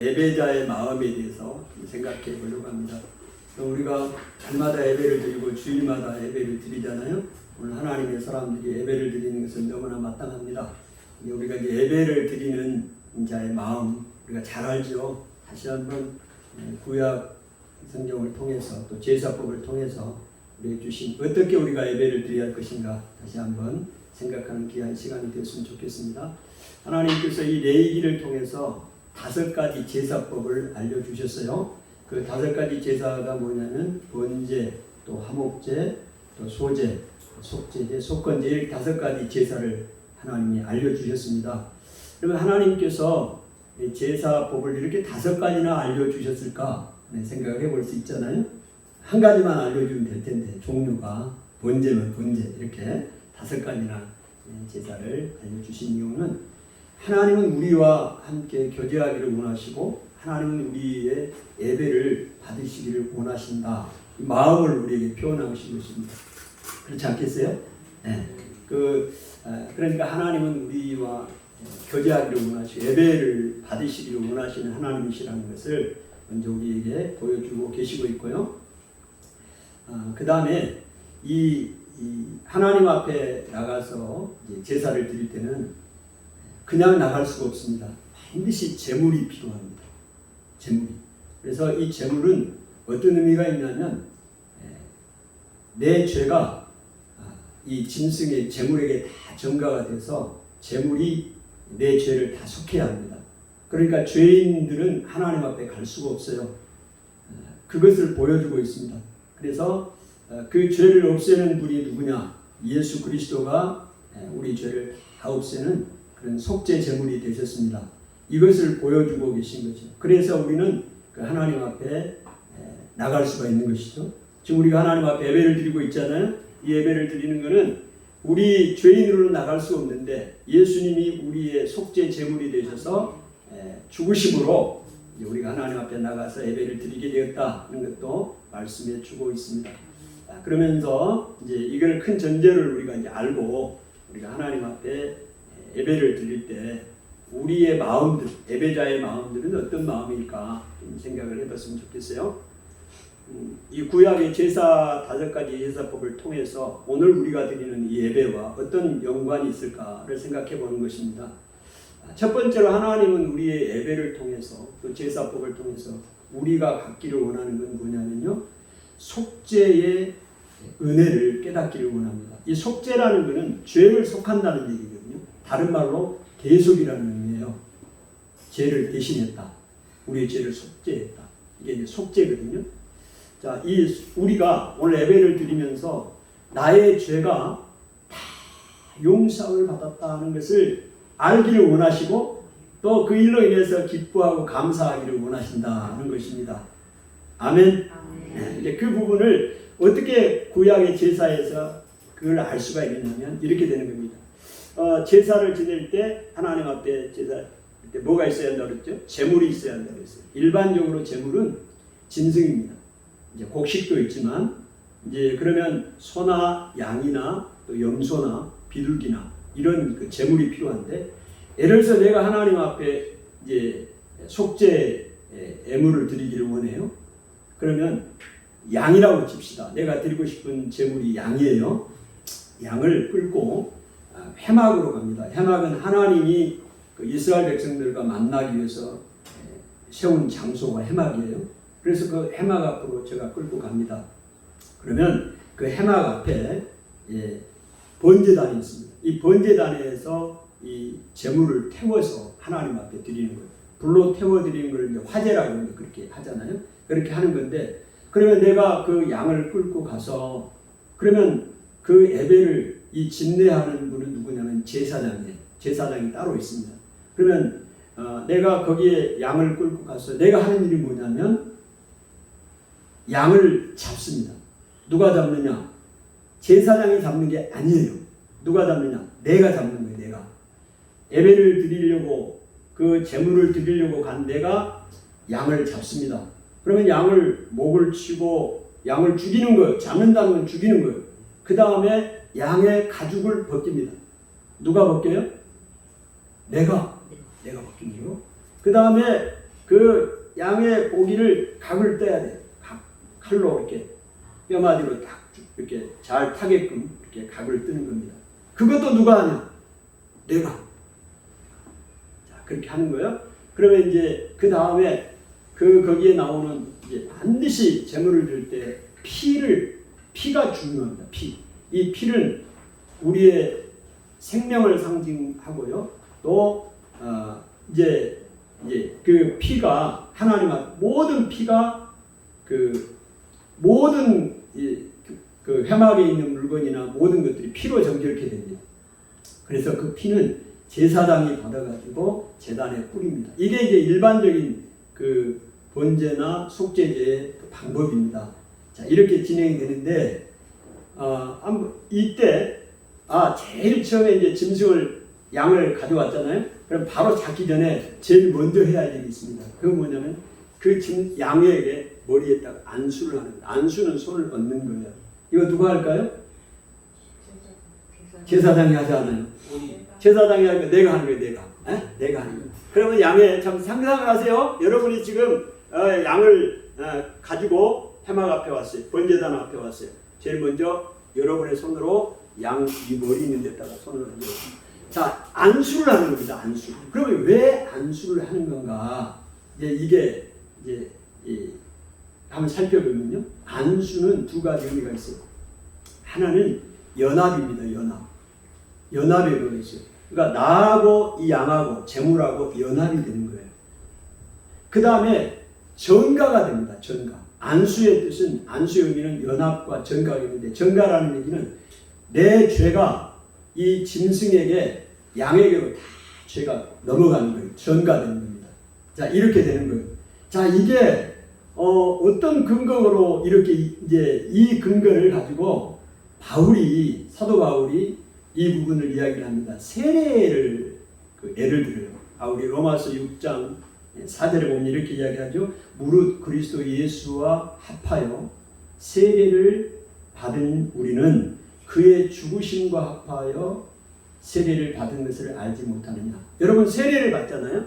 예배자의 마음에 대해서 생각해 보려고 합니다. 우리가 날마다 예배를 드리고 주일마다 예배를 드리잖아요. 오늘 하나님의 사람들이 예배를 드리는 것은 너무나 마땅합니다. 우리가 이제 예배를 드리는 자의 마음 우리가 잘 알죠. 다시 한번 구약 성경을 통해서 또 제사법을 통해서 우리에게 주신 어떻게 우리가 예배를 드려야 할 것인가 다시 한번 생각하는 귀한 시간이 되었으면 좋겠습니다. 하나님께서 이 레위기를 통해서 5가지 제사법을 알려주셨어요. 그 5가지 제사가 뭐냐면 번제, 또 화목제, 또 소제, 속제제, 속건제 이렇게 5가지 제사를 하나님이 알려주셨습니다. 그러면 하나님께서 제사법을 이렇게 5가지나 알려주셨을까 생각을 해볼 수 있잖아요. 한 가지만 알려주면 될 텐데 종류가 번제면 번제 이렇게 5가지나 제사를 알려주신 이유는 하나님은 우리와 함께 교제하기를 원하시고 하나님은 우리의 예배를 받으시기를 원하신다. 이 마음을 우리에게 표현하신 것입니다. 그렇지 않겠어요? 네. 그러니까 하나님은 우리와 교제하기를 원하시고 예배를 받으시기를 원하시는 하나님이시라는 것을 먼저 우리에게 보여주고 계시고 있고요. 그 다음에 이 하나님 앞에 나가서 제사를 드릴 때는 그냥 나갈 수가 없습니다. 반드시 제물이 필요합니다. 제물이. 그래서 이 제물은 어떤 의미가 있냐면 내 죄가 이 짐승의 제물에게 다 전가가 돼서 제물이 내 죄를 다 속해야 합니다. 그러니까 죄인들은 하나님 앞에 갈 수가 없어요. 그것을 보여주고 있습니다. 그래서 그 죄를 없애는 분이 누구냐? 예수 그리스도가 우리 죄를 다 없애는 그런 속죄 제물이 되셨습니다. 이것을 보여주고 계신 거죠. 그래서 우리는 그 하나님 앞에 나갈 수가 있는 것이죠. 지금 우리가 하나님 앞에 예배를 드리고 있잖아요. 이 예배를 드리는 것은 우리 죄인으로 나갈 수 없는데 예수님이 우리의 속죄 제물이 되셔서 죽으심으로 우리가 하나님 앞에 나가서 예배를 드리게 되었다는 것도 말씀해 주고 있습니다. 그러면서 이제 이걸 큰 전제를 우리가 이제 알고 우리가 하나님 앞에 예배를 드릴 때 우리의 마음들, 예배자의 마음들은 어떤 마음일까 좀 생각을 해봤으면 좋겠어요. 이 구약의 제사 5가지 제사법을 통해서 오늘 우리가 드리는 이 예배와 어떤 연관이 있을까를 생각해 보는 것입니다. 첫 번째로 하나님은 우리의 예배를 통해서 또 제사법을 통해서 우리가 갖기를 원하는 건 뭐냐면요. 속죄의 은혜를 깨닫기를 원합니다. 이 속죄라는 것은 죄를 속한다는 얘기거든요. 다른 말로 대속이라는 의미예요. 죄를 대신했다. 우리의 죄를 속죄했다. 이게 이제 속죄거든요. 자, 우리가 오늘 예배를 드리면서 나의 죄가 다 용서를 받았다는 것을 알기를 원하시고 또 그 일로 인해서 기뻐하고 감사하기를 원하신다는 것입니다. 아멘. 네, 이제 그 부분을 어떻게 구약의 제사에서 그걸 알 수가 있느냐면 이렇게 되는 겁니다. 제사를 지낼 때 하나님 앞에 제사 때 뭐가 있어야 한다고 그랬죠? 제물이 있어야 한다고 그랬어요. 일반적으로 제물은 짐승입니다. 이제 곡식도 있지만 이제 그러면 소나 양이나 또 염소나 비둘기나 이런 그 제물이 필요한데 예를 들어서 내가 하나님 앞에 이제 속죄 예물을 드리기를 원해요. 그러면 양이라고 칩시다. 내가 드리고 싶은 제물이 양이에요. 양을 끌고 회막으로 갑니다. 회막은 하나님이 그 이스라엘 백성들과 만나기 위해서 세운 장소가 회막이에요. 그래서 그 회막 앞으로 제가 끌고 갑니다. 그러면 그 회막 앞에 번제단이 있습니다. 이 번제단에서 이 제물을 태워서 하나님 앞에 드리는 거예요. 불로 태워 드리는 걸 이제 화제라고 그렇게 하잖아요. 그렇게 하는 건데 그러면 내가 그 양을 끌고 가서 그러면 그 예배를 이 진례하는 분은 누구냐면 제사장이에요. 제사장이 따로 있습니다. 그러면 내가 거기에 양을 끌고 가서 내가 하는 일이 뭐냐면 양을 잡습니다. 누가 잡느냐? 제사장이 잡는 게 아니에요. 누가 잡느냐? 내가 잡는 거예요. 내가. 예배를 드리려고 그 제물을 드리려고 간 내가 양을 잡습니다. 그러면 양을 목을 치고 양을 죽이는 거예요. 잡는다는 건 죽이는 거예요. 그 다음에 양의 가죽을 벗깁니다. 누가 벗겨요? 내가 벗긴 거예요. 그 다음에 그 양의 고기를 각을 떼야 돼. 칼로 이렇게 뼈마디로 딱 이렇게 잘 타게끔 이렇게 각을 뜨는 겁니다. 그것도 누가 하냐? 내가. 자, 그렇게 하는 거예요. 그러면 이제 그 다음에 거기에 나오는 이제 반드시 제물을 드릴 때 피가 중요합니다. 이 피는 우리의 생명을 상징하고요. 또 이제 그 피가 하나님 앞 모든 피가 모든 그 회막에 있는 물건이나 모든 것들이 피로 정결케 됩니다. 그래서 그 피는 제사장이 받아가지고 제단에 뿌립니다. 이게 이제 일반적인 그 번제나 속죄제의 그 방법입니다. 자, 이렇게 진행이 되는데, 이때, 제일 처음에 이제 짐승을, 양을 가져왔잖아요? 그럼 바로 잡기 전에 제일 먼저 해야 할 일이 있습니다. 그건 뭐냐면, 양에게 머리에다가 안수를 하는 거예요. 안수는 손을 얹는 거예요. 이거 누가 할까요? 제사장이 하지 않아요. 제사장이 하니까 내가 하는 거예요, 내가. 내가 하는 거예요. 그러면 양에 참 상상을 하세요. 여러분이 지금 양을 가지고 회막 앞에 왔어요. 번제단 앞에 왔어요. 제일 먼저 여러분의 손으로 양 이 머리 있는 데다가 손을 얹어요. 자, 안수를 하는 겁니다. 안수. 그러면 왜 안수를 하는 건가? 이게 한번 살펴보면요. 안수는 두 가지 의미가 있어요. 하나는 연합입니다. 연합의 의미가 있어요. 그러니까 나하고 이 양하고 제물하고 연합이 되는 거예요. 그 다음에 전가가 됩니다. 전가. 안수의 뜻은, 안수의 의미는 연합과 전가가 있는데, 전가라는 얘기는 내 죄가 이 짐승에게, 양에게로 다 죄가 넘어가는 거예요. 전가되는 겁니다. 자, 이렇게 되는 거예요. 자, 이게 어떤 근거로 이렇게 이제 이 근거를 가지고 사도 바울이 이 부분을 이야기를 합니다. 세례를 예를 들어요. 바울이 로마서 6장 4절에 보면 이렇게 이야기하죠. 무릇 그리스도 예수와 합하여 세례를 받은 우리는 그의 죽으심과 합하여 세례를 받은 것을 알지 못하느냐. 여러분 세례를 받잖아요.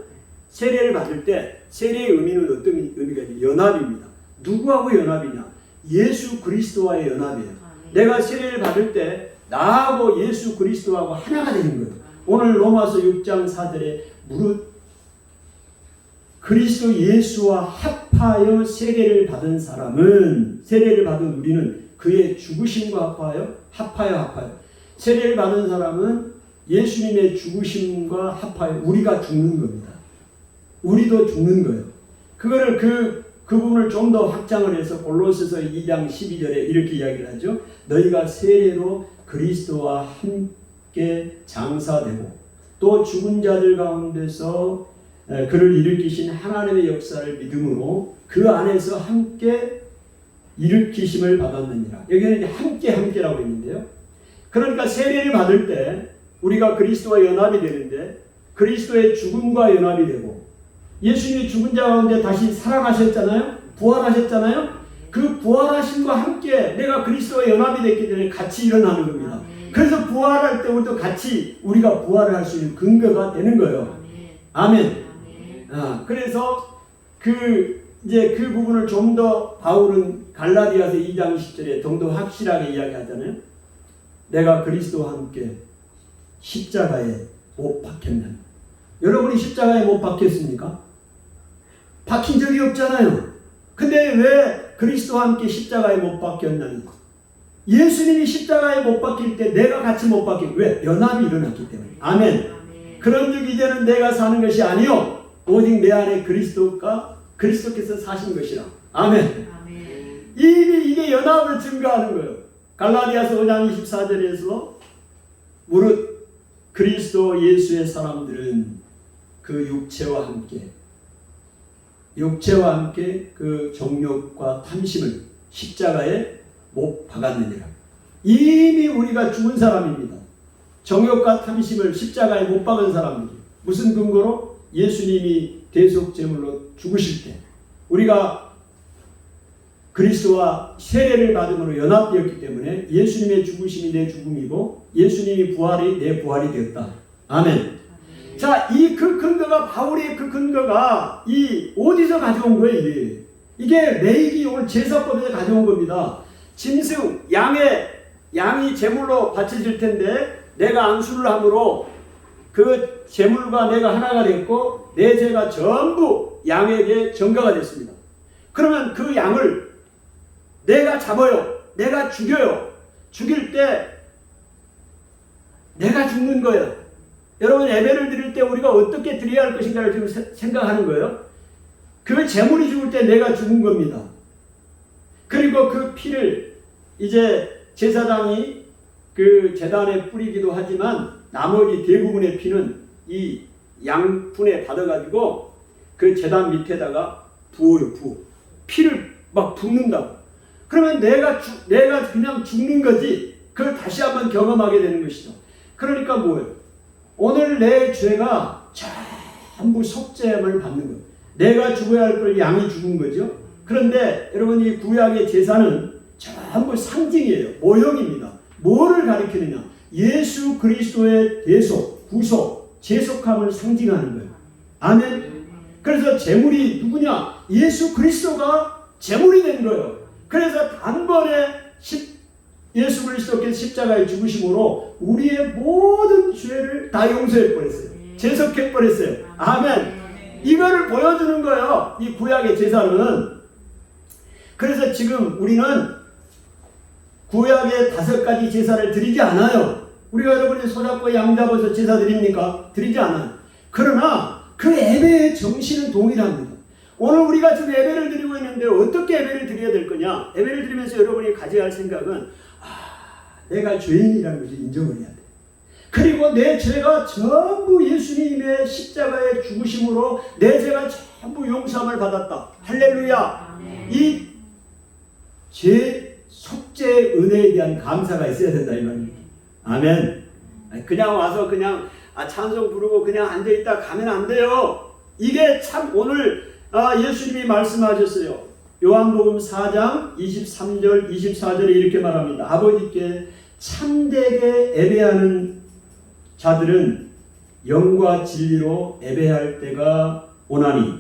세례를 받을 때 세례의 의미는 어떤 의미가 있냐? 연합입니다. 누구하고 연합이냐? 예수 그리스도와의 연합이에요. 내가 세례를 받을 때 나하고 예수 그리스도하고 하나가 되는 거예요. 오늘 로마서 6장 4절에 무릇 그리스도 예수와 합하여 세례를 받은 사람은, 세례를 받은 우리는 그의 죽으심과 합하여 세례를 받은 사람은 예수님의 죽으심과 합하여 우리가 죽는 겁니다. 우리도 죽는 거예요. 그거를 그 부분을 좀 더 확장을 해서 골로새서 2장 12절에 이렇게 이야기를 하죠. 너희가 세례로 그리스도와 함께 장사되고 또 죽은 자들 가운데서 그를 일으키신 하나님의 역사를 믿음으로 그 안에서 함께 일으키심을 받았느니라. 여기는 함께라고 있는데요. 그러니까 세례를 받을 때 우리가 그리스도와 연합이 되는데 그리스도의 죽음과 연합이 되고 예수님이 죽은 자 가운데 다시 살아나셨잖아요. 부활하셨잖아요. 그 부활하심과 함께 내가 그리스도와 연합이 됐기 때문에 같이 일어나는 겁니다. 그래서 부활할 때 우리도 같이 우리가 부활을 할 수 있는 근거가 되는 거예요. 아멘. 그래서 그 부분을 좀 더 바울은 갈라디아서 2장 10절에 좀 더 확실하게 이야기하잖아요. 내가 그리스도와 함께 십자가에 못 박혔나니. 여러분이 십자가에 못 박혔습니까? 박힌 적이 없잖아요. 근데 왜 그리스도와 함께 십자가에 못 박혔나니? 예수님이 십자가에 못 박힐 때 내가 같이 못 박히고 왜? 연합이 일어났기 때문에. 아멘. 그런즉 이제는 내가 사는 것이 아니요 오직 내 안에 그리스도께서 사신 것이라. 아멘. 이게 연합을 증거하는 거예요. 갈라디아서 5장 24절에서 무릇 그리스도 예수의 사람들은 그 육체와 함께 그 정욕과 탐심을 십자가에 못 박았느니라. 이미 우리가 죽은 사람입니다. 정욕과 탐심을 십자가에 못 박은 사람들이 무슨 근거로? 예수님이 대속제물로 죽으실 때 우리가 그리스도와 세례를 받음으로 연합되었기 때문에 예수님의 죽으심이 내 죽음이고 예수님이 부활이 내 부활이 되었다. 아멘. 자, 이 그 근거가, 바울의 그 근거가 이 어디서 가져온 거예요? 이게 레위기 오늘 제사법에서 가져온 겁니다. 짐승, 양이 제물로 바쳐질 텐데 내가 안수를 함으로 그 제물과 내가 하나가 됐고 내 죄가 전부 양에게 전가가 됐습니다. 그러면 그 양을 내가 잡아요. 내가 죽여요. 죽일 때 내가 죽는 거예요. 여러분, 예배를 드릴 때 우리가 어떻게 드려야 할 것인가를 지금 생각하는 거예요. 그 제물이 죽을 때 내가 죽은 겁니다. 그리고 그 피를 이제 제사장이 그 제단에 뿌리기도 하지만 나머지 대부분의 피는 이 양푼에 받아가지고 그 제단 밑에다가 부어요. 피를 막 붓는다고. 그러면 내가 그냥 죽는 거지. 그걸 다시 한번 경험하게 되는 것이죠. 그러니까 뭐예요? 오늘 내 죄가 전부 속죄함을 받는 거예요. 내가 죽어야 할 걸 양이 죽은 거죠. 그런데 여러분, 이 구약의 제사는 전부 상징이에요. 모형입니다. 뭐를 가리키느냐? 예수 그리스도의 대속, 구속, 제속함을 상징하는 거예요. 아멘. 그래서 제물이 누구냐? 예수 그리스도가 제물이 된 거예요. 그래서 단번에 예수 그리스도께서 십자가에 죽으심으로 우리의 모든 죄를 다 용서해 버렸어요. 제속해 버렸어요. 아멘. 이거를 보여주는 거예요. 이 구약의 제사는. 그래서 지금 우리는 구약의 5가지 제사를 드리지 않아요. 우리가 여러분이 소잡고 양 잡아서 제사 드립니까? 드리지 않아요. 그러나 그 예배의 정신은 동일합니다. 오늘 우리가 지금 예배를 드리고 있는데 어떻게 예배를 드려야 될 거냐? 예배를 드리면서 여러분이 가져야 할 생각은 내가 죄인이라는 것을 인정을 해야 돼. 그리고 내 죄가 전부 예수님의 십자가의 죽으심으로 내 죄가 전부 용서함을 받았다. 할렐루야. 이 죄 속죄의 은혜에 대한 감사가 있어야 된다 이 말입니다. 아멘. 그냥 와서 그냥 찬송 부르고 그냥 앉아있다 가면 안 돼요. 이게 참 오늘 예수님이 말씀하셨어요. 요한복음 4장 23절 24절에 이렇게 말합니다. 아버지께 참되게 예배하는 자들은 영과 진리로 예배할 때가 오나니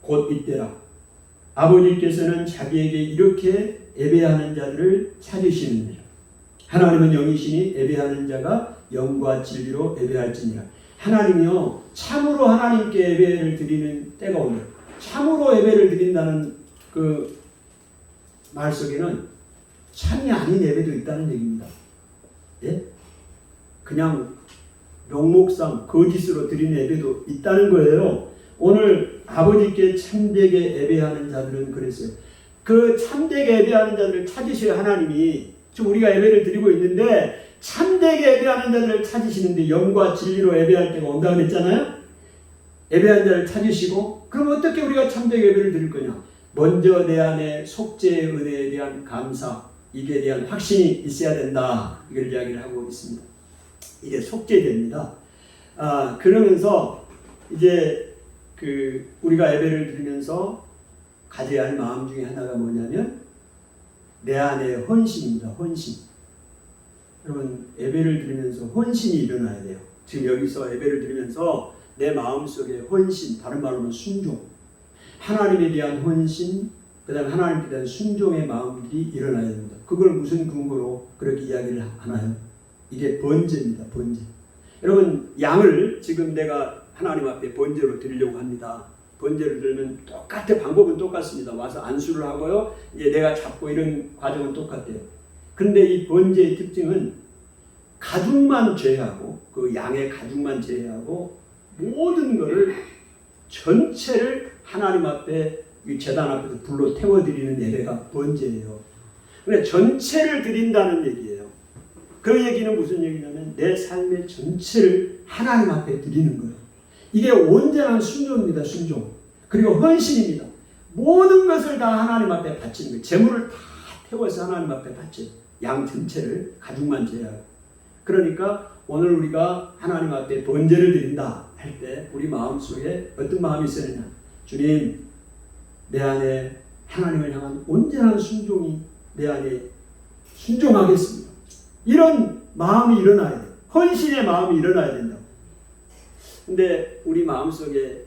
곧 이때라. 아버지께서는 자기에게 이렇게 예배하는 자들을 찾으시느니라. 하나님은 영이시니 예배하는 자가 영과 진리로 예배할지니라. 하나님이요, 참으로 하나님께 예배를 드리는 때가 오늘, 참으로 예배를 드린다는 그 말 속에는 참이 아닌 예배도 있다는 얘기입니다. 예? 그냥 명목상 거짓으로 드리는 예배도 있다는 거예요. 오늘 아버지께 참되게 예배하는 자들은 그랬어요. 그 참되게 예배하는 자들을 찾으셔야 하나님이, 지금 우리가 예배를 드리고 있는데 참되게 예배하는 자들을 찾으시는데 영과 진리로 예배할 때가 온다 그랬잖아요. 예배하는 자를 찾으시고, 그럼 어떻게 우리가 참되게 예배를 드릴 거냐? 먼저 내 안에 속죄의 은혜에 대한 감사, 이게 대한 확신이 있어야 된다. 이걸 이야기를 하고 있습니다. 이게 속죄됩니다. 그러면서 이제 우리가 예배를 드리면서 가져야 할 마음 중에 하나가 뭐냐면 내 안에 헌신입니다. 헌신. 여러분, 예배를 드리면서 헌신이 일어나야 돼요. 지금 여기서 예배를 드리면서 내 마음속에 헌신, 다른 말로 하면 순종, 하나님에 대한 헌신, 그 다음에 하나님께 대한 순종의 마음들이 일어나야 됩니다. 그걸 무슨 근거로 그렇게 이야기를 하나요? 이게 번제입니다. 번제. 여러분, 양을 지금 내가 하나님 앞에 번제로 드리려고 합니다. 번제를 들면 방법은 똑같습니다. 와서 안수를 하고요, 이제 내가 잡고 이런 과정은 똑같아요. 그런데 이 번제의 특징은 가죽만 제외하고, 그 양의 가죽만 제외하고 모든 것을 전체를 하나님 앞에, 이 제단 앞에서 불로 태워드리는 예배가 번제예요. 그러니까 전체를 드린다는 얘기예요. 그 얘기는 무슨 얘기냐면 내 삶의 전체를 하나님 앞에 드리는 거예요. 이게 온전한 순종입니다. 순종. 그리고 헌신입니다. 모든 것을 다 하나님 앞에 바치는 거예요. 재물을 다 태워서 하나님 앞에 바쳐요. 양 전체를, 가죽만 제외하고. 그러니까 오늘 우리가 하나님 앞에 번제를 드린다 할 때 우리 마음속에 어떤 마음이 있으느냐? 주님, 내 안에 하나님을 향한 온전한 순종이 내 안에 순종하겠습니다. 이런 마음이 일어나야 돼요. 헌신의 마음이 일어나야 된다. 근데 우리 마음속에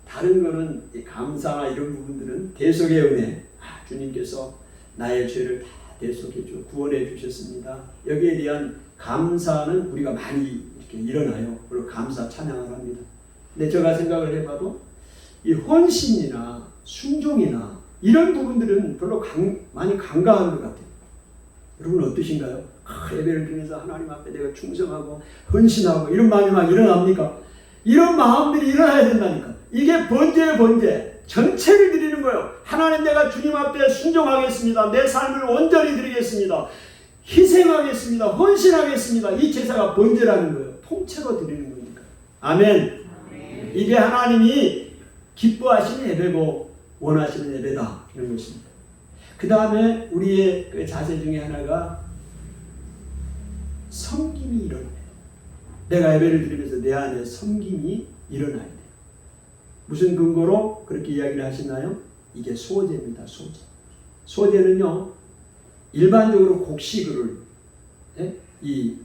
다른 거는 감사나 이런 부분들은 대속의 은혜, 주님께서 나의 죄를 다 대속해 주 구원해 주셨습니다. 여기에 대한 감사는 우리가 많이 이렇게 일어나요. 그리고 감사 찬양을 합니다. 근데 제가 생각을 해봐도 이 헌신이나 순종이나 이런 부분들은 별로 많이 간과한 것 같아요. 여러분 어떠신가요? 예배를 드리면서 하나님 앞에 내가 충성하고 헌신하고 이런 마음이 막 일어납니까? 이런 마음들이 일어나야 된다니까. 이게 번제의 번제, 전체를 드리는 거예요. 하나님, 내가 주님 앞에 순종하겠습니다. 내 삶을 온전히 드리겠습니다. 희생하겠습니다. 헌신하겠습니다. 이 제사가 번제라는 거예요. 통째로 드리는 거니까. 아멘. 이게 하나님이 기뻐하시는 예배고 원하시는 예배다, 이런 것입니다. 그 다음에 우리의 그 자세 중에 하나가 섬김이 일어나요. 내가 예배를 드리면서 내 안에 섬김이 일어나야 돼요. 무슨 근거로 그렇게 이야기를 하시나요? 이게 소제입니다. 소제. 소제는요, 일반적으로 곡식을, 이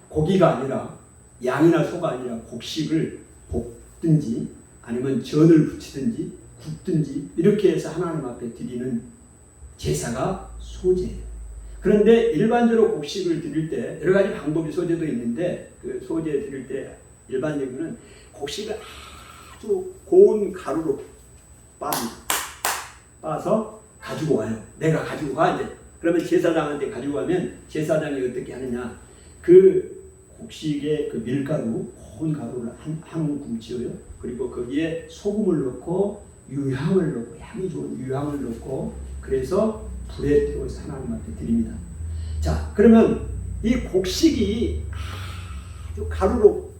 고기가 아니라, 양이나 소가 아니라 곡식을 볶든지 아니면 전을 부치든지 굽든지 이렇게 해서 하나님 앞에 드리는 제사가 소제예요. 그런데 일반적으로 곡식을 드릴 때 여러 가지 방법이 소제도 있는데, 그 소제 드릴 때 일반적으로는 곡식을 아주 고운 가루로 빻아서 가지고 와요. 내가 가지고 가, 이제. 그러면 제사장한테 가지고 가면 제사장이 어떻게 하느냐, 그 곡식의 그 밀가루, 고운 가루를 한 움큼 지어요. 그리고 거기에 소금을 넣고 유향을 넣고, 향이 좋은 유향을 넣고, 그래서 불에 태워서 하나님 앞에 드립니다. 자, 그러면 이 곡식이 아주 가루로,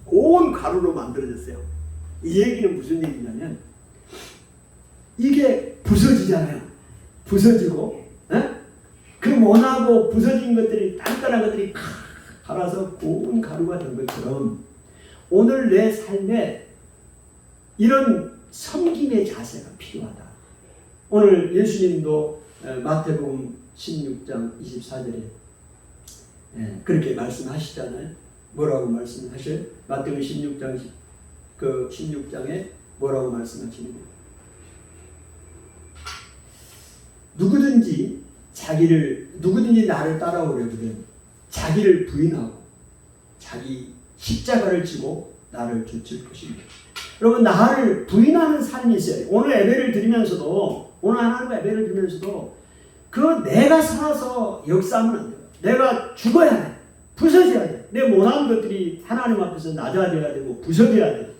고운 가루로 만들어졌어요. 이 얘기는 무슨 얘기냐면, 이게 부서지잖아요. 부서지고, 그 모나고 부서진 것들이, 단단한 것들이 갈아서 고운 가루가 된 것처럼 오늘 내 삶에 이런 섬김의 자세가 필요하다. 오늘 예수님도 마태복음 16장 24절에 그렇게 말씀하시잖아요. 뭐라고 말씀하셔요? 마태복음 16장에 뭐라고 말씀하시는 거예요? 누구든지 나를 따라오려거든 자기를 부인하고 자기 십자가를 지고 나를 쫓을 것입니다. 여러분, 나를 부인하는 삶이 있어요. 오늘 예배를 드리면서도, 오늘 하나님과 예배를 드리면서도 그 내가 살아서 역사하면 안 돼요. 내가 죽어야 돼. 부서져야 돼. 내 못한 것들이 하나님 앞에서 낮아져야 되고 부서져야 돼.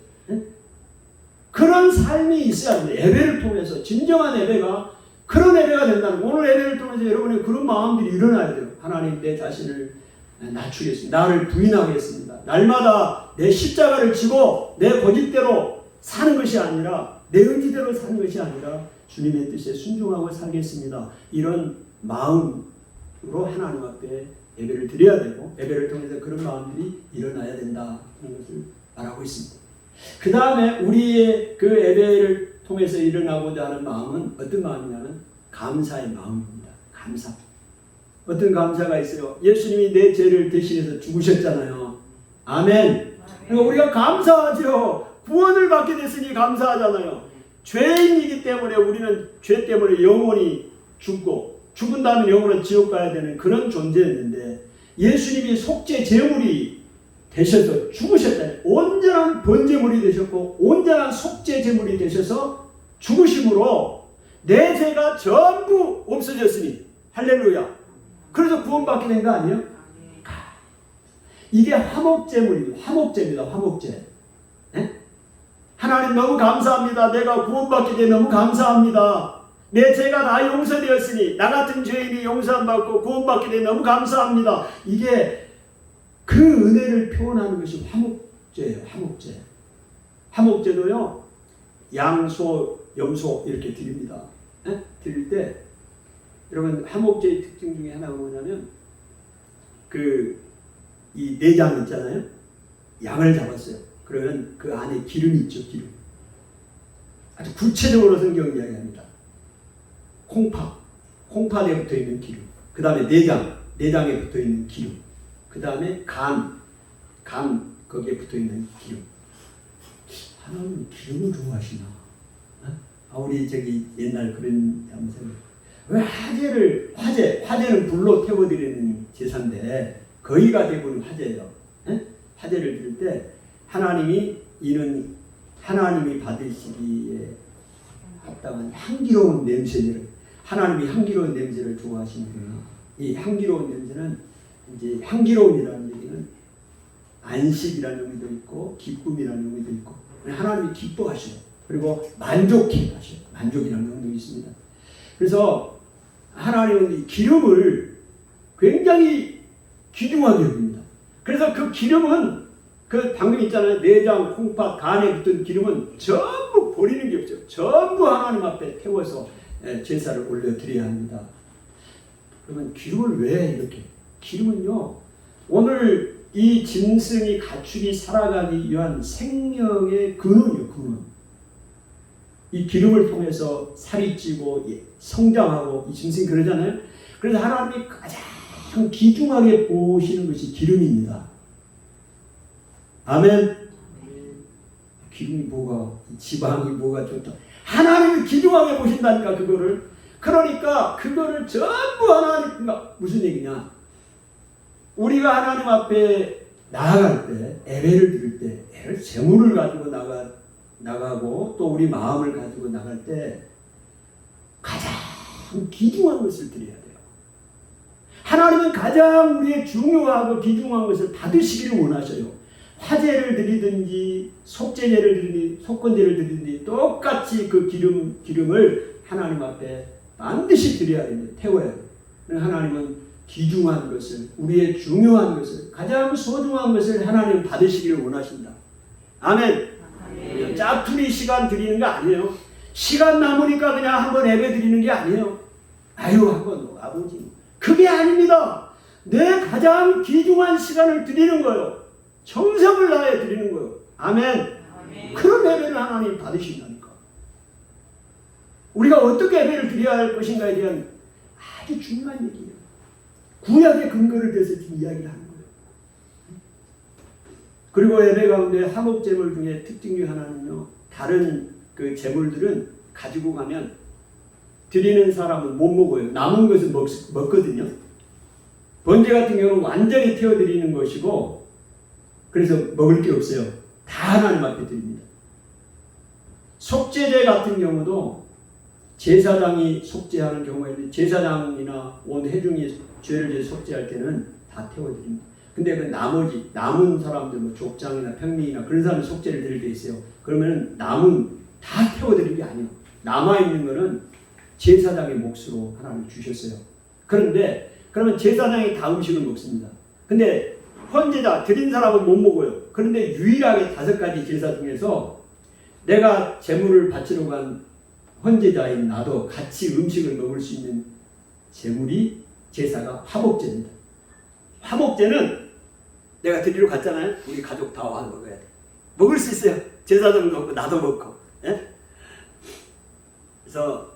그런 삶이 있어야 합니다. 예배를 통해서 진정한 예배가 그런 예배가 된다는 거예요. 오늘 예배를 통해서 여러분의 그런 마음들이 일어나야 돼요. 하나님, 내 자신을 낮추겠습니다. 나를 부인하겠습니다. 날마다 내 십자가를 지고 내 고집대로 사는 것이 아니라, 내 의지대로 사는 것이 아니라 주님의 뜻에 순종하고 살겠습니다. 이런 마음으로 하나님 앞에 예배를 드려야 되고, 예배를 통해서 그런 마음들이 일어나야 된다 하는 것을 말하고 있습니다. 그 다음에 우리의 그 예배를 통해서 일어나고자 하는 마음은 어떤 마음이냐면 감사의 마음입니다. 감사. 어떤 감사가 있어요? 예수님이 내 죄를 대신해서 죽으셨잖아요. 아멘. 그러니까 우리가 감사하죠. 구원을 받게 됐으니 감사하잖아요. 죄인이기 때문에 우리는 죄 때문에 영원히 죽고, 죽은 다음에 영원히 지옥 가야 되는 그런 존재였는데, 예수님이 속죄 제물이 되셔서 죽으셨잖아요. 온전한 번제물이 되셨고 온전한 속죄 제물이 되셔서 죽으심으로 내 죄가 전부 없어졌으니 할렐루야. 그래서 구원받게 된 거 아니에요? 이게 화목제물입니다. 화목제입니다. 화목제. 네? 하나님 너무 감사합니다. 내가 구원받게 돼 너무 감사합니다. 내 죄가 다 용서되었으니, 나 같은 죄인이 용서받고 구원받게 돼 너무 감사합니다. 이게 그 은혜를 표현하는 것이 화목제예요. 화목제. 화목제도요, 양소, 염소 이렇게 드립니다. 네? 드릴 때 여러분, 화목제의 특징 중에 하나가 뭐냐면, 이 내장 있잖아요. 양을 잡았어요. 그러면 그 안에 기름이 있죠. 기름. 아주 구체적으로 성경 이야기합니다. 콩팥에 붙어있는 기름. 그 다음에 내장에 붙어있는 기름. 그 다음에 간 거기에 붙어있는 기름. 하나님 기름을 좋아하시나? 우리 저기 옛날 그런 하면서 왜 화제는 불로 태워드리는 제사인데 거의가 대부분 화제예요. 화제를 드릴 때 하나님이 받으시기에 합당한 향기로운 냄새를 하나님이 향기로운 냄새를 좋아하시는구나. 이 향기로운 냄새는 이제 향기로운이라는 얘기는 안식이라는 의미도 있고 기쁨이라는 의미도 있고 하나님이 기뻐하셔요. 그리고 만족해 하셔요. 만족이라는 의미도 있습니다. 그래서 하나님은 이 기름을 굉장히 귀중하게 여깁니다. 그래서 그 기름은 그 방금 있잖아요. 내장, 콩팥, 간에 붙은 기름은 전부 버리는 게 없죠. 전부 하나님 앞에 태워서 제사를 올려드려야 합니다. 그러면 기름을 왜 이렇게? 기름은요, 오늘 이 짐승이 가축이 살아가기 위한 생명의 근원이요, 근원. 이 기름을 통해서 살이 찌고 성장하고 이 짐승이 그러잖아요. 그래서 하나님이 가장 귀중하게 보시는 것이 기름입니다. 아멘. 기름이 뭐가, 지방이 뭐가 좋다. 하나님이 귀중하게 보신다니까, 그거를. 그러니까 그거를 전부 하나님, 무슨 얘기냐? 우리가 하나님 앞에 나아갈 때, 예배를 드릴 때, 재물을 가지고 나가고 또 우리 마음을 가지고 나갈 때 가장 귀중한 것을 드려야 돼요. 하나님은 가장 우리의 중요하고 귀중한 것을 받으시기를 원하셔요. 화제를 드리든지 속죄제를 드리든지 속건제를 드리든지 똑같이 그 기름을 하나님 앞에 반드시 드려야 됩니다. 태워야 돼요. 하나님은 귀중한 것을, 우리의 중요한 것을, 가장 소중한 것을 하나님 받으시기를 원하신다. 아멘. 짜투리 시간 드리는 거 아니에요. 시간 남으니까 그냥 한번 예배 드리는 게 아니에요. 한번 아버지. 그게 아닙니다. 내 가장 귀중한 시간을 드리는 거예요. 정성을 다해 드리는 거예요. 아멘. 그런 예배를 하나님 받으신다니까. 우리가 어떻게 예배를 드려야 할 것인가에 대한 아주 중요한 얘기예요. 구약의 근거를 대해서 지금 이야기를 하는 거예요. 그리고 예배 가운데 화목제물 중에 특징 중 하나는요, 다른 그 제물들은 가지고 가면 드리는 사람은 못 먹어요. 남은 것은 먹거든요. 번제 같은 경우는 완전히 태워드리는 것이고, 그래서 먹을 게 없어요. 다 하나님 앞에 드립니다. 속죄제 같은 경우도 제사장이 속죄하는 경우가 있는데, 제사장이나 온 회중이 죄를 속죄할 때는 다 태워드립니다. 근데 그 나머지 남은 사람들, 뭐 족장이나 평민이나 그런 사람이 속죄를 드릴 때 있어요. 그러면 남은 다 태워드린 게 아니에요. 남아있는 거는 제사장의 몫으로 하나님 주셨어요. 그런데 그러면 제사장이 다 음식을 먹습니다. 근데 헌제자 드린 사람은 못 먹어요. 그런데 유일하게 5가지 제사 중에서 내가 제물을 바치러 간 헌제자인 나도 같이 음식을 먹을 수 있는 제물이 제사가 화목제입니다. 화목제는 내가 드리러 갔잖아요. 우리 가족 다 와서 먹어야 돼. 먹을 수 있어요. 제사도 먹고 나도 먹고. 예? 그래서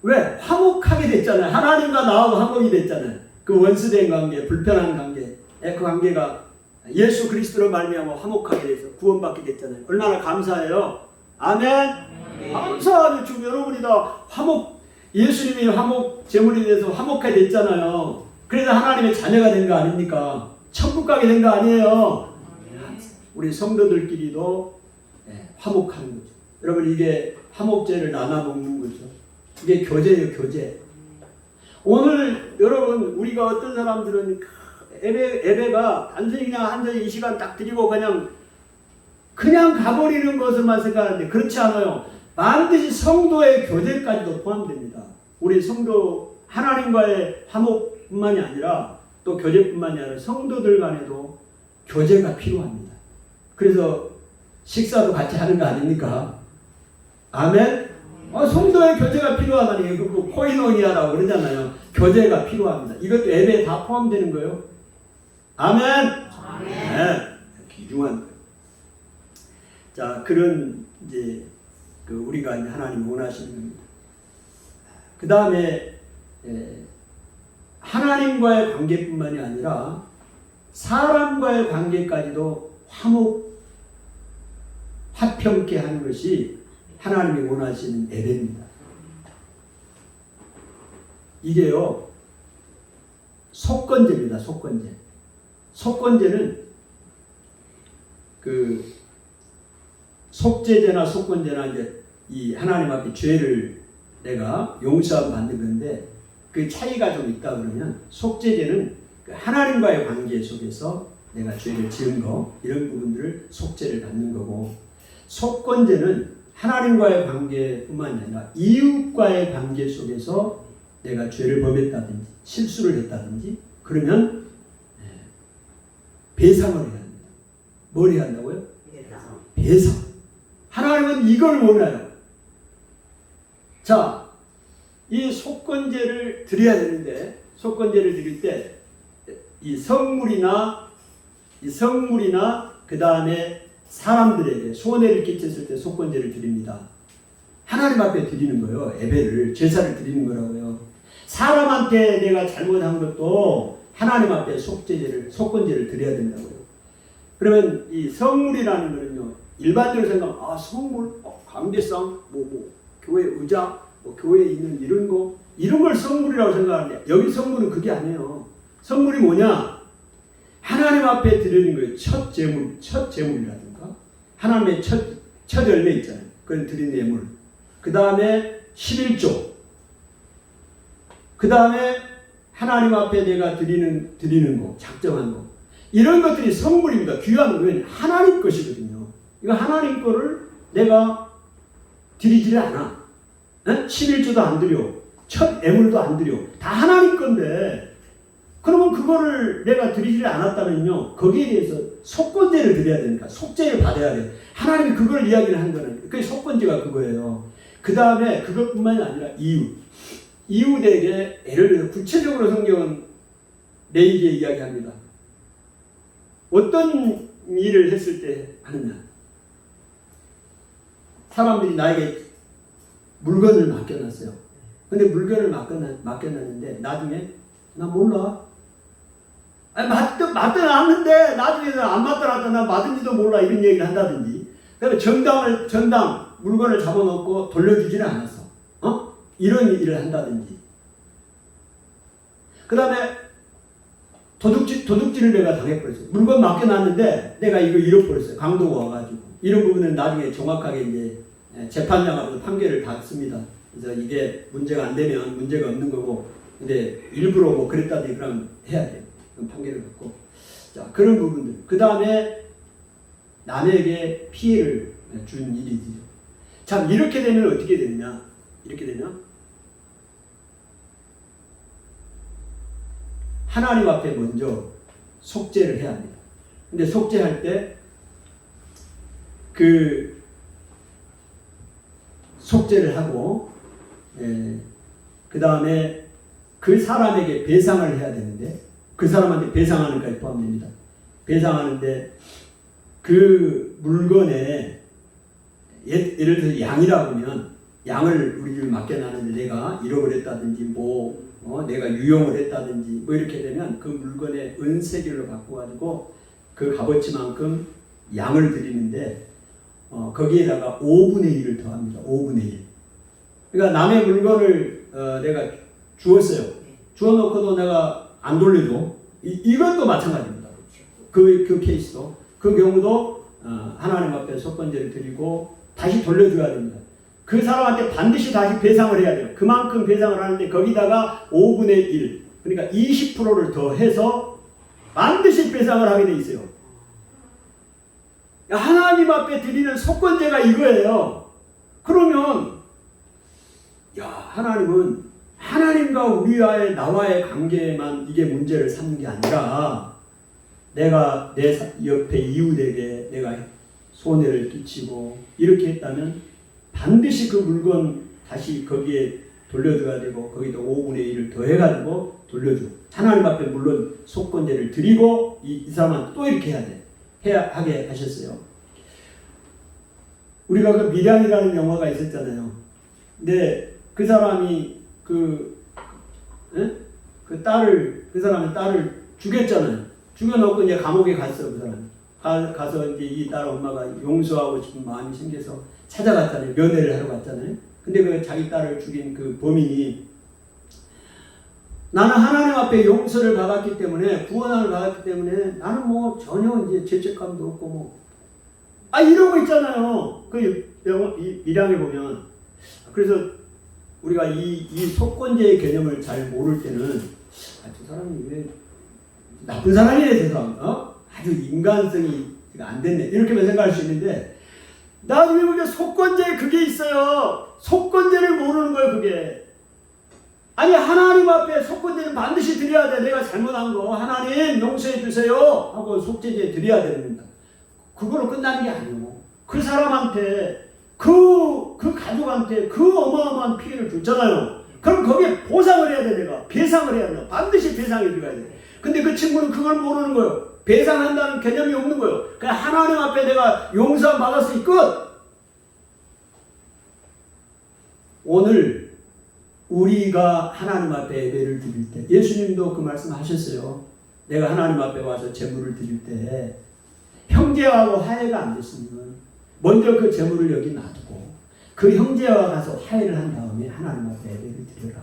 왜? 화목하게 됐잖아요. 하나님과 나하고 화목이 됐잖아요. 그 원수된 관계, 불편한 관계, 그 관계가 예수 그리스도로 말미암아 화목하게 돼서 구원받게 됐잖아요. 얼마나 감사해요. 아멘. 감사하죠. 지금 여러분이 다 예수님이 화목 제물이 돼서 화목하게 됐잖아요. 그래서 하나님의 자녀가 된 거 아닙니까? 천국 가게 된 거 아니에요. 우리 성도들끼리도 화목하는 거죠. 여러분, 이게 화목제를 나눠 먹는 거죠. 이게 교제예요, 교제. 오늘 여러분, 우리가 어떤 사람들은 예배가 단순히 그냥 앉아서 이 시간 딱 드리고 그냥 가버리는 것을만 생각하는데 그렇지 않아요. 반드시 성도의 교제까지도 포함됩니다. 우리 성도 하나님과의 화목뿐만이 아니라 또 교제뿐만이 아니라 성도들 간에도 교제가 필요합니다. 그래서 식사도 같이 하는 거 아닙니까? 아멘? 성도의 교제가 필요하다니, 그 코이노니아라고 그러잖아요. 교제가 필요합니다. 이것도 예배에 다 포함되는 거예요. 아멘? 아멘. 네, 귀중한 거예요. 자, 그런 이제 우리가 이제 하나님 원하시는 겁니다. 그 다음에 하나님과의 관계뿐만이 아니라 사람과의 관계까지도 화평케 하는 것이 하나님이 원하시는 예배입니다. 이게요, 속건제입니다. 속건제. 속건제는 그 속죄제나 속건제나 이제 이 하나님 앞에 죄를 내가 용서함 받는 건데, 그 차이가 좀 있다 그러면, 속죄제는 하나님과의 관계 속에서 내가 죄를 지은 거, 이런 부분들을 속죄를 받는 거고, 속건제는 하나님과의 관계뿐만 아니라 이웃과의 관계 속에서 내가 죄를 범했다든지 실수를 했다든지 그러면 배상을 해야 합니다. 뭘 해야 한다고요? 배상. 하나님은 이걸 원해요. 자, 이 속건제를 드려야 되는데, 속건제를 드릴 때 이 성물이나 그 다음에 사람들에게 손해를 끼쳤을 때 속건제를 드립니다. 하나님 앞에 드리는 거예요. 예배를, 제사를 드리는 거라고요. 사람한테 내가 잘못한 것도 하나님 앞에 속건제를 드려야 된다고요. 그러면 이 성물이라는 거는요, 일반적으로 생각하면 성물, 관계성, 교회 의자, 교회에 있는 이런 거, 이런 걸 성물이라고 생각하는데, 여기 성물은 그게 아니에요. 성물이 뭐냐? 하나님 앞에 드리는 거예요. 첫 제물이라든가 하나님의 첫 열매 있잖아요. 그걸 드린 예물. 그 다음에 11조. 그 다음에 하나님 앞에 내가 드리는 거, 작정한 거. 이런 것들이 성물입니다. 귀한 거는 하나님 것이거든요. 이거 하나님 거를 내가 드리지를 않아. 11조도 안 드려. 첫 예물도 안 드려. 다 하나님 건데, 그러면 그거를 내가 드리지를 않았다면요, 거기에 대해서 속건제를 드려야 되니까, 속죄를 받아야 돼. 하나님이 그걸 이야기를 한 거는, 그게 속건제가 그거예요. 그 다음에 그것뿐만이 아니라 이웃에게, 예를 들어 구체적으로 성경은 내게 이야기합니다. 어떤 일을 했을 때 하느냐? 사람들이 나에게 물건을 맡겨놨어요. 근데 물건을 맡겨놨는데 나중에 나 몰라. 맡겨놨는데 나중에 안 맡겨놨다, 나 맞은지도 몰라, 이런 얘기를 한다든지. 그다음에 전당 물건을 잡아놓고 돌려주지는 않았어. 이런 일을 한다든지. 그 다음에 도둑질을 내가 당해버렸어요. 물건 맡겨놨는데 내가 이거 잃어버렸어요. 강도가 와가지고. 이런 부분은 나중에 정확하게 이제 재판장하고 판결을 받습니다. 그래서 이게 문제가 안 되면 문제가 없는 거고, 근데 일부러 그랬다든지 그럼 해야 돼요. 그럼 판결을 받고. 자, 그런 부분들. 그 다음에 남에게 피해를 준 일이죠. 참, 이렇게 되면 어떻게 되느냐? 이렇게 되면 하나님 앞에 먼저 속죄를 해야 합니다. 근데 속죄할 때 그 속죄를 하고, 그 다음에 그 사람에게 배상을 해야 되는데, 그 사람한테 배상하는 것까지 포함됩니다. 배상하는데 그 물건에 예를 들어서 양이라고 하면, 양을 우리 집에 맡겨놨는데 내가 잃어버렸다든지 내가 유용을 했다든지 이렇게 되면 그 물건의 은세기로 바꿔가지고 그 값어치만큼 양을 드리는데, 거기에다가 5분의 1을 더합니다. 5분의 1. 그러니까 남의 물건을 내가 주었어요. 주어놓고도 내가 안 돌려줘. 이것도 마찬가지입니다. 그 케이스도. 그 경우도 하나님 앞에 속건제를 드리고 다시 돌려줘야 됩니다. 그 사람한테 반드시 다시 배상을 해야 돼요. 그만큼 배상을 하는데 거기다가 5분의 1, 그러니까 20%를 더해서 반드시 배상을 하게 돼 있어요. 하나님 앞에 드리는 속건제가 이거예요. 그러면 하나님은 하나님과 나와의 관계만 이게 문제를 삼는 게 아니라, 내가 내 옆에 이웃에게 내가 손해를 끼치고 이렇게 했다면 반드시 그 물건 다시 거기에 돌려줘야 되고, 거기다 5분의 1을 더해가지고 돌려줘. 하나님 앞에 물론 속건제를 드리고 이 사람한테 또 이렇게 하게 하셨어요. 우리가 그 미량이라는 영화가 있었잖아요. 근데 그 사람이 그 사람의 딸을 죽였잖아요. 죽여놓고 이제 감옥에 갔어요. 그 사람이. 가서 이제 이 딸 엄마가 용서하고 싶은 마음이 생겨서 찾아갔잖아요. 면회를 하러 갔잖아요. 근데 그 자기 딸을 죽인 그 범인이 나는 하나님 앞에 용서를 받았기 때문에 구원을 받았기 때문에 나는 뭐 전혀 이제 죄책감도 없고 뭐 이러고 있잖아요. 그 밀양에 보면 그래서 우리가 이 속건제의 개념을 잘 모를 때는 저 사람이 왜 나쁜 사람이네 저 사람 아주 인간성이 안 됐네 이렇게만 생각할 수 있는데 나중에 보면 속건제에 그게 있어요. 속건제를 모르는 거예요. 그게 아니 하나님 앞에 속건제는 반드시 드려야 돼. 내가 잘못한 거 하나님 용서해 주세요 하고 속죄제 드려야 됩니다. 그걸로 끝나는 게 아니고 그 사람한테 그 가족한테 그 어마어마한 피해를 줬잖아요. 그럼 거기에 보상을 해야 돼. 내가 배상을 해야 돼. 반드시 배상이 들어가야 돼. 근데 그 친구는 그걸 모르는 거예요. 배상한다는 개념이 없는 거예요. 그냥 하나님 앞에 내가 용서 받았으니 끝. 오늘 우리가 하나님 앞에 예배를 드릴 때 예수님도 그 말씀 하셨어요. 내가 하나님 앞에 와서 제물을 드릴 때 형제하고 화해가 안 됐으면 먼저 그 제물을 여기 놔두고 그 형제와 가서 화해를 한 다음에 하나님 앞에 예배를 드려라.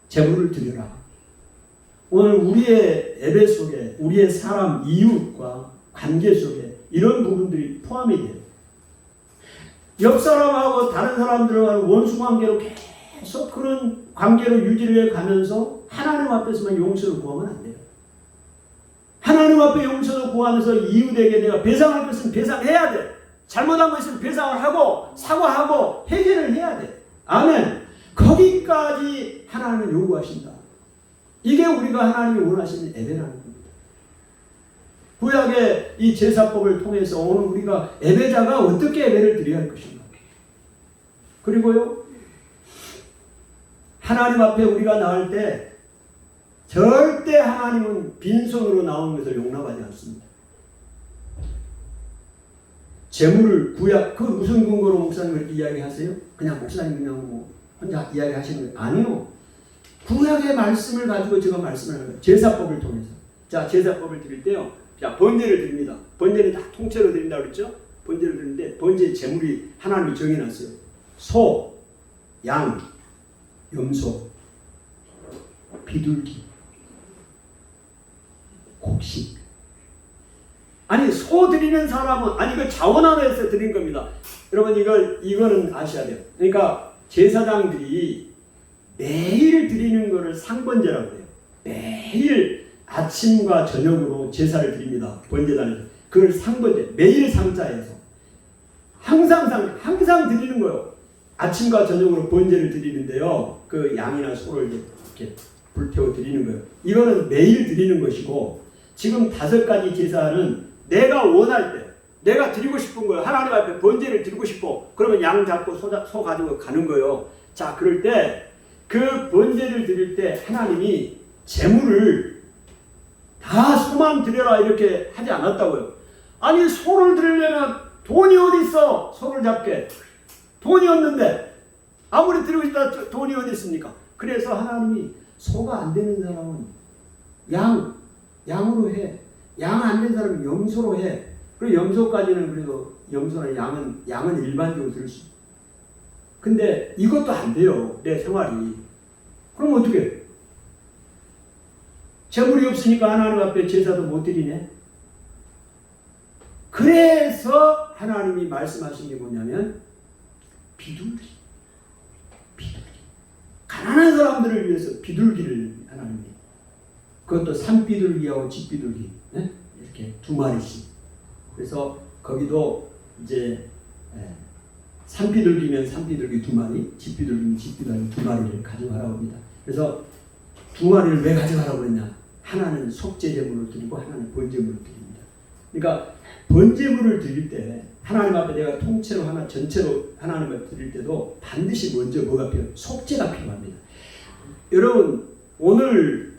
제물을 드려라. 오늘 우리의 예배 속에 우리의 사람 이웃과 관계 속에 이런 부분들이 포함이 돼요. 옆 사람하고 다른 사람들과는 원수 관계로 계속 그런 관계로 유지를 해가면서 하나님 앞에서만 용서를 구하면 안 돼요. 하나님 앞에 용서를 구하면서 이웃에게 내가 배상할 것은 배상해야 돼. 잘못한 거 있으면 배상을 하고 사과하고 해결을 해야 돼. 아멘. 거기까지 하나님은 요구하신다. 이게 우리가 하나님이 원하시는 예배라는 겁니다. 구약의 이 제사법을 통해서 오늘 우리가 예배자가 어떻게 예배를 드려야 할 것인가. 그리고요. 하나님 앞에 우리가 나올 때 절대 하나님은 빈손으로 나오는 것을 용납하지 않습니다. 재물을 구약 그 무슨 근거로 목사님 그렇게 이야기하세요? 그냥 목사님 그냥 뭐 혼자 이야기하시는 거예요? 아니요. 구약의 말씀을 가지고 제가 말씀을 하는 거예요. 제사법을 통해서. 자, 제사법을 드릴 때요. 자, 번제를 드립니다. 번제는 다 통째로 드린다고 그랬죠? 번제를 드리는데 번제 제물이 하나님이 정해놨어요. 소, 양, 염소, 비둘기, 곡식. 아니 소 드리는 사람은 아니 그 자원하에서 드린 겁니다. 여러분 이거는 아셔야 돼요. 그러니까 제사장들이 매일 드리는 거를 상번제라고 해요. 매일 아침과 저녁으로 제사를 드립니다. 번제단에서 그걸 상번제 매일 상자에서 항상 드리는 거예요. 아침과 저녁으로 번제를 드리는데요. 그 양이나 소를 이렇게 불태워 드리는 거예요. 이거는 매일 드리는 것이고 지금 5가지 제사는 내가 원할 때 내가 드리고 싶은 거예요. 하나님 앞에 번제를 드리고 싶어. 그러면 양 잡고 소 가지고 가는 거예요. 자, 그럴 때 그 번제를 드릴 때 하나님이 제물을 다 소만 드려라 이렇게 하지 않았다고요. 아니 소를 드리려면 돈이 어디 있어? 소를 잡게. 돈이 없는데 아무리 드리고 싶다 돈이 어디 있습니까? 그래서 하나님이 소가 안 되는 사람은 양으로 해. 양 안 되는 사람은 염소로 해. 그리고 염소까지는 그래도 염소나 양은 일반적으로 드릴 수 있어요. 근데 이것도 안 돼요. 내 생활이. 그럼 어떻게 해? 재물이 없으니까 하나님 앞에 제사도 못 드리네. 그래서 하나님이 말씀하신 게 뭐냐면 비둘기. 가난한 사람들을 위해서 비둘기를 하나님이 그것도 산비둘기하고 집비둘기 네? 이렇게 2마리씩. 그래서 거기도 이제 산비둘기면 산비둘기 2마리, 집비둘기면 집비둘기 2마리를 가져가라고 합니다. 그래서 2마리를 왜 가져가라고 그랬냐? 하나는 속죄제물을 드리고 하나는 번제물을 드립니다. 그러니까 번제물을 드릴 때 하나님 앞에 내가 통째로 전체로 하나님 앞에 드릴 때도 반드시 먼저 뭐가 필요해요? 속죄가 필요합니다. 여러분 오늘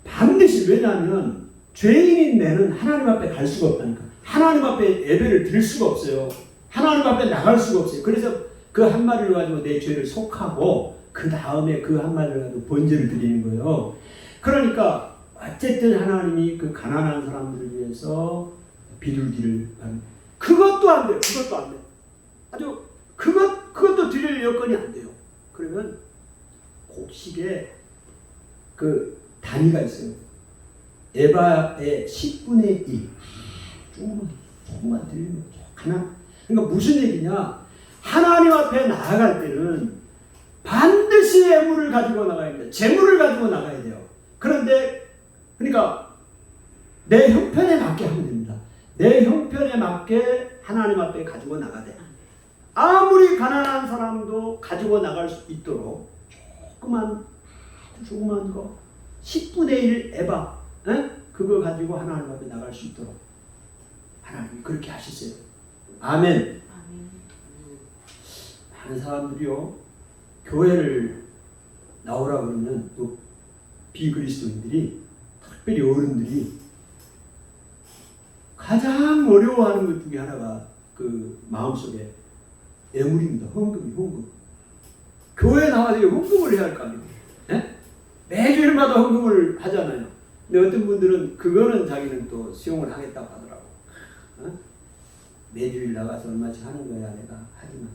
반드시 왜냐하면 죄인인 내는 하나님 앞에 갈 수가 없다니까. 하나님 앞에 예배를 드릴 수가 없어요. 하나님 앞에 나갈 수가 없어요. 그래서 그 한 마리를 가지고 내 죄를 속하고 그 다음에 그 한 마리를 가지고 번제를 드리는 거예요. 그러니까 어쨌든 하나님이 그 가난한 사람들을 위해서 비둘기를 그것도 안 돼요. 그것도 안 돼요. 아주 그것도 드릴 여건이 안 돼요. 그러면 곡식에 그 단위가 있어요. 에바의 10분의 1. 조금만 드리면 하나. 그러니까 무슨 얘기냐? 하나님 앞에 나아갈 때는 반드시 예물을 가지고 나가야 돼요. 재물을 가지고 나가야 돼요. 그런데 그러니까 내 형편에 맞게 하면 됩니다. 내 형편에 맞게 하나님 앞에 가지고 나가야 돼요. 아무리 가난한 사람도 가지고 나갈 수 있도록 조그만 거 10분의 1 에바 그거 가지고 하나님 앞에 나갈 수 있도록 하나님이 그렇게 하셨어요. 아멘. 많은 사람들이요 교회를 나오라 그러면 또 비그리스도인들이 특별히 어른들이 가장 어려워하는 것 중에 하나가 그 마음속에 애물입니다. 헌금. 교회 나와서 헌금을 해야 할 거 아니에요. 매주일마다 헌금을 하잖아요. 근데 어떤 분들은 그거는 자기는 또 수용을 하겠다고 하더라고. 매주일 나가서 얼마씩 하는 거야 내가 하지만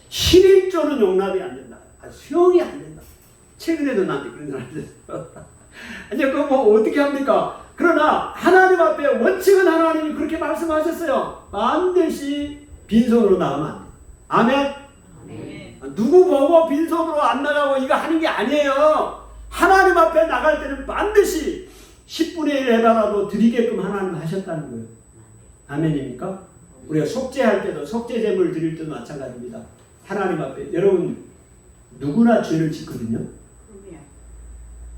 11조는 용납이 안 된다. 수용이 안 된다. 최근에도 나한테 그런 사람이 있었어. 이제 그거 뭐 어떻게 합니까? 그러나 하나님 앞에 원칙은 하나님이 그렇게 말씀하셨어요. 반드시 빈손으로 나가면 안 돼. 아멘? 아멘. 누구 보고 빈손으로 안 나가고 이거 하는 게 아니에요. 하나님 앞에 나갈 때는 반드시 10분의 1 해봐라도 드리게끔 하나님 하셨다는 거예요. 아멘입니까? 우리가 속죄할 때도 속죄제물 드릴 때도 마찬가지입니다. 하나님 앞에 여러분 누구나 죄를 짓거든요.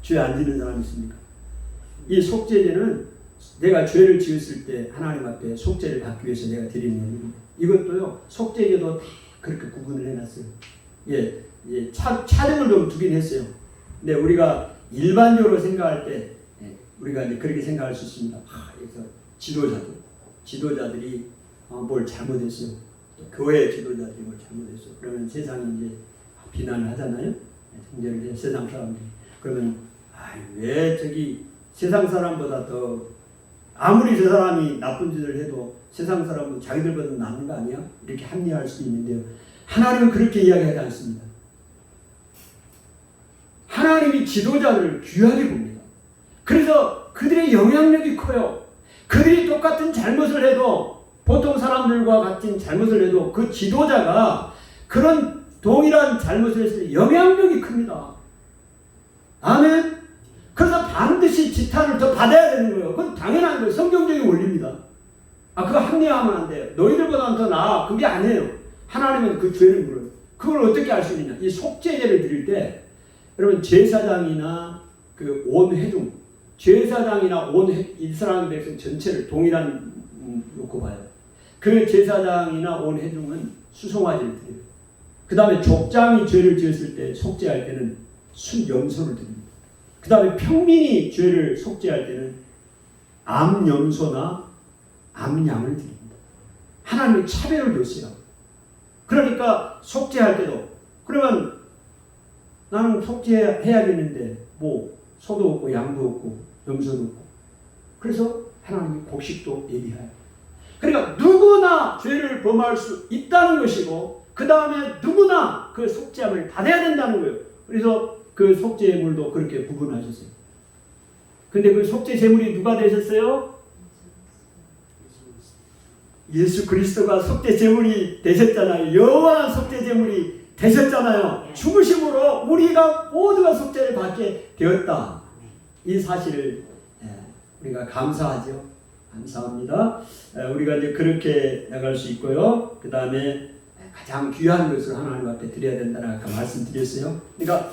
죄 안 짓는 사람 있습니까? 이 속죄제는 내가 죄를 지었을 때 하나님 앞에 속죄를 받기 위해서 내가 드리는 일입니다. 이것도요 속죄제도 다 그렇게 구분을 해놨어요. 차등을 좀 두긴 했어요. 근데 우리가 일반적으로 생각할 때 우리가 이제 그렇게 생각할 수 있습니다. 그래서 지도자들이 뭘 잘못했어요. 교회 지도자들이 뭘 잘못했어요. 그러면 세상이 이제 비난을 하잖아요. 세상 사람들이. 그러면 왜 저기 세상 사람보다 더 아무리 저 사람이 나쁜 짓을 해도 세상 사람은 자기들보다 나은 거 아니야? 이렇게 합리화할 수 있는데요. 하나님은 그렇게 이야기하지 않습니다. 하나님이 지도자들을 귀하게 봅니다. 그래서 그들의 영향력이 커요. 그들이 똑같은 잘못을 해도 보통 사람들과 같은 잘못을 해도 그 지도자가 그런 동일한 잘못을 했을 때 영향력이 큽니다. 아멘. 그래서 반드시 지탄을 더 받아야 되는 거예요. 그건 당연한 거예요. 성경적인 원리입니다. 그거 합리화하면 안 돼요. 너희들보다는 더 나아. 그게 아니에요. 하나님은 그 죄를 물어요. 그걸 어떻게 알 수 있느냐. 이 속죄제를 드릴 때 여러분 제사장이나 그 온 회중 제사장이나 온 이스라엘 백성 전체를 동일한 놓고 봐요. 그 제사장이나 온 회중은 수송아지를 드려요. 그 다음에 족장이 죄를 지었을 때 속죄할 때는 순염소를 드립니다. 그 다음에 평민이 죄를 속죄할 때는 암염소나 암양을 드립니다. 하나님이 차별을 뒀어요. 그러니까 속죄할 때도 그러면 나는 속죄해야겠는데 뭐 소도 없고 양도 없고 염소도 없고 그래서 하나님이 곡식도 예비하여 그러니까 누구나 죄를 범할 수 있다는 것이고 그 다음에 누구나 그 속죄함을 받아야 된다는 거예요. 그래서 그 속죄물도 그렇게 구분하셨어요. 근데 그 속죄제물이 누가 되셨어요? 예수 그리스도가 속죄제물이 되셨잖아요. 영원한 속죄제물이 되셨잖아요. 죽으심으로 우리가 모두가 속죄를 받게 되었다. 이 사실을 우리가 감사하죠. 감사합니다. 우리가 이제 그렇게 나갈 수 있고요. 그 다음에 가장 귀한 것을 하나님 앞에 드려야 된다는 아까 말씀드렸어요. 그러니까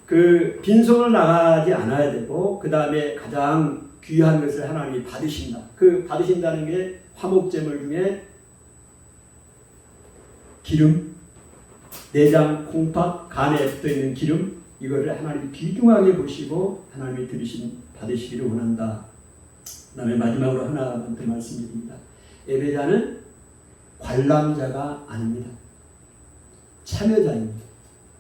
그 빈손을 나가지 않아야 되고 그 다음에 가장 귀한 것을 하나님이 받으신다. 그 받으신다는 게 화목제물 중에 기름, 내장, 콩팥, 간에 붙어있는 기름 이거를 하나님이 귀중하게 보시고 하나님이 받으시기를 원한다. 그 다음에 마지막으로 하나 더 말씀드립니다. 예배자는 관람자가 아닙니다. 참여자입니다.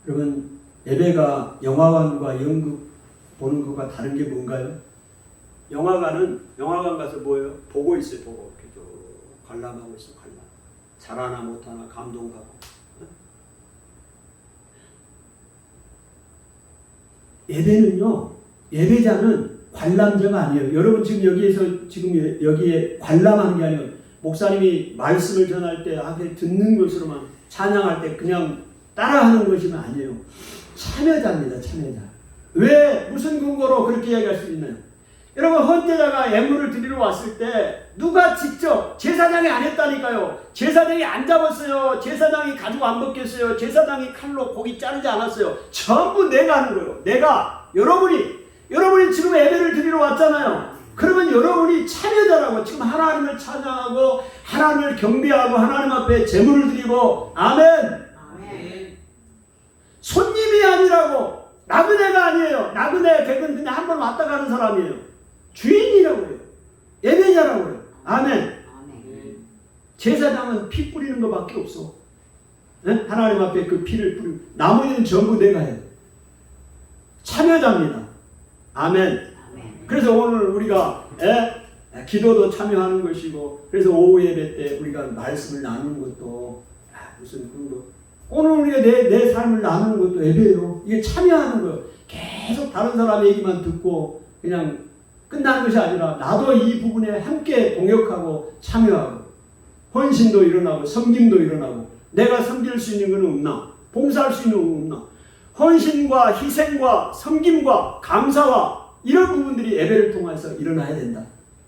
그러면 예배가 영화관과 연극 보는 것과 다른 게 뭔가요? 영화관 가서 뭐예요? 보고 있어요. 보고. 관람하고 있어. 관람. 잘하나 못하나 감동받고. 예배는요, 예배자는 관람자가 아니에요. 여러분 지금 여기에 관람하는 게 아니에요. 목사님이 말씀을 전할 때 앞에 듣는 것으로만 찬양할 때 그냥 따라하는 것이면 아니에요. 참여자입니다. 참여자. 왜 무슨 근거로 그렇게 이야기할 수 있나요? 여러분 헌제자가 예물을 드리러 왔을 때 누가 직접 제사장이 안 했다니까요. 제사장이 안 잡았어요. 제사장이 가지고 안 벗겼어요. 제사장이 칼로 고기 자르지 않았어요. 전부 내가 하는 거예요. 내가. 여러분이 지금 예배를 드리러 왔잖아요. 그러면 여러분이 참여자라고 지금 하나님을 찬양하고 하나님을 경배하고 하나님 앞에 제물을 드리고 아멘. 손님이 아니라고. 나그네가 아니에요. 나그네 댁은 그냥 한 번 왔다 가는 사람이에요. 주인이라고요. 예배자라고요. 아멘. 제사장은 피 뿌리는 것밖에 없어. 네? 하나님 앞에 그 피를 뿌리고 나머지는 전부 내가 해요. 참여자입니다. 아멘. 그래서 오늘 우리가 기도도 참여하는 것이고 그래서 오후 예배 때 우리가 말씀을 나누는 것도 무슨 그런 거 오늘 우리가 내 삶을 나누는 것도 예배예요. 이게 참여하는 거예요. 계속 다른 사람 얘기만 듣고 그냥 끝나는 것이 아니라 나도 이 부분에 함께 동역하고 참여하고 헌신도 일어나고 섬김도 일어나고 내가 섬길 수 있는 건 없나? 봉사할 수 있는 건 없나? 헌신과 희생과 섬김과 감사와 이런 부분들이 예배를 통해서 일어나야 된다.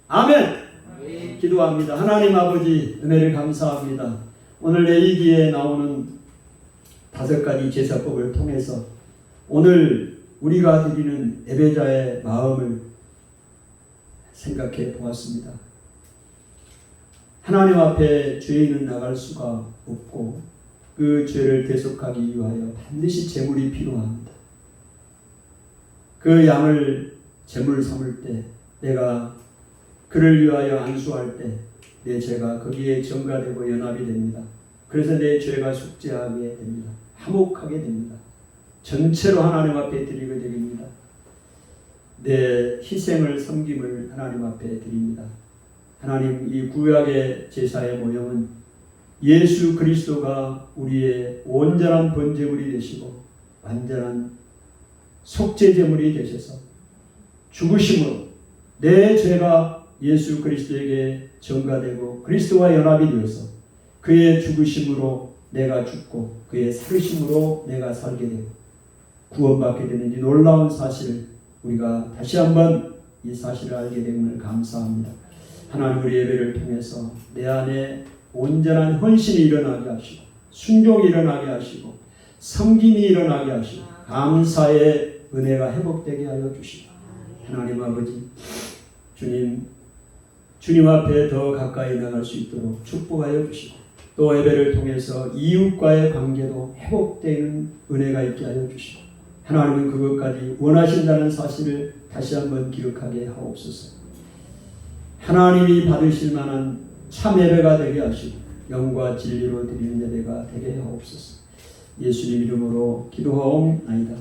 아멘. 기도합니다. 하나님 아버지 은혜를 감사합니다. 오늘 레위기에 나오는 5가지 제사법을 통해서 오늘 우리가 드리는 예배자의 마음을 생각해 보았습니다. 하나님 앞에 죄인은 나갈 수가 없고 그 죄를 대속하기 위하여 반드시 제물이 필요합니다. 그 양을 제물 삼을 때 내가 그를 위하여 안수할 때 내 죄가 거기에 전가되고 연합이 됩니다. 그래서 내 죄가 속죄하게 됩니다. 화목하게 됩니다. 전체로 하나님 앞에 드리게 됩니다. 내 희생을 섬김을 하나님 앞에 드립니다. 하나님 이 구약의 제사의 모형은 예수 그리스도가 우리의 온전한 번제물이 되시고 완전한 속죄제물이 되셔서 죽으심으로 내 죄가 예수 그리스도에게 전가되고 그리스도와 연합이 되어서 그의 죽으심으로 내가 죽고 그의 살으심으로 내가 살게 되고 구원받게 되는 이 놀라운 사실을 우리가 다시 한번 이 사실을 알게 됨을 감사합니다. 하나님 우리 예배를 통해서 내 안에 온전한 헌신이 일어나게 하시고 순종이 일어나게 하시고 섬김이 일어나게 하시고 감사의 은혜가 회복되게 하여 주시고 하나님 아버지 주님 앞에 더 가까이 나갈 수 있도록 축복하여 주시고 또 예배를 통해서 이웃과의 관계도 회복되는 은혜가 있게 하여 주시고 하나님은 그것까지 원하신다는 사실을 다시 한번 기억하게 하옵소서. 하나님이 받으실 만한 참 예배가 되게 하시고 영과 진리로 드리는 예배가 되게 하옵소서. 예수님 이름으로 기도하옵나이다.